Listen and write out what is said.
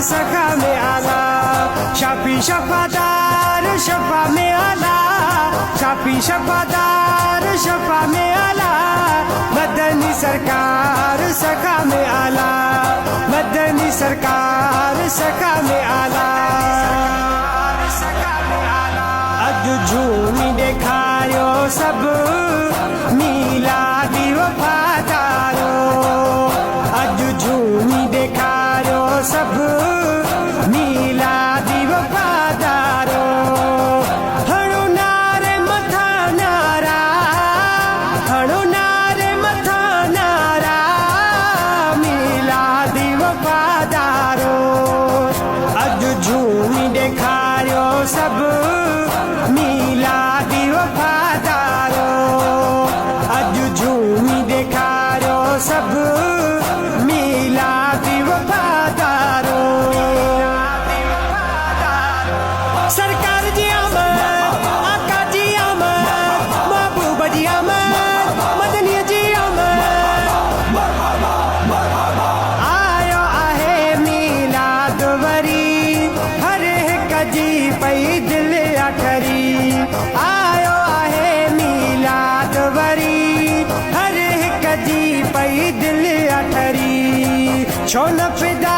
सखा में आला शाफी शफादार शफा में आला शाफी शफादार शफा में आला मदनी सरकार सखा में आला मदनी सरकार सखा में आला अज झूमी देखायो सब मिलादी वफादारो अज झूमी देखायो सब मिलादी वफादारो हणो नारे मथा नारा हणो नारे मथा नारा मिलादी वफादारो अज झूमी देखायो सब मिलादी वफादारो अज झूमी देखायो सब मिलादी वफादारो सरकार जी आमद आका जी आमद महबूब जी आमद मदनी जी आमद आयो आहे मिलाद वरी हर हिक जी पई दिल अठरी आयो आहे मिलाद वरी हर हिक जी पई दिल अठरी छो न फिदा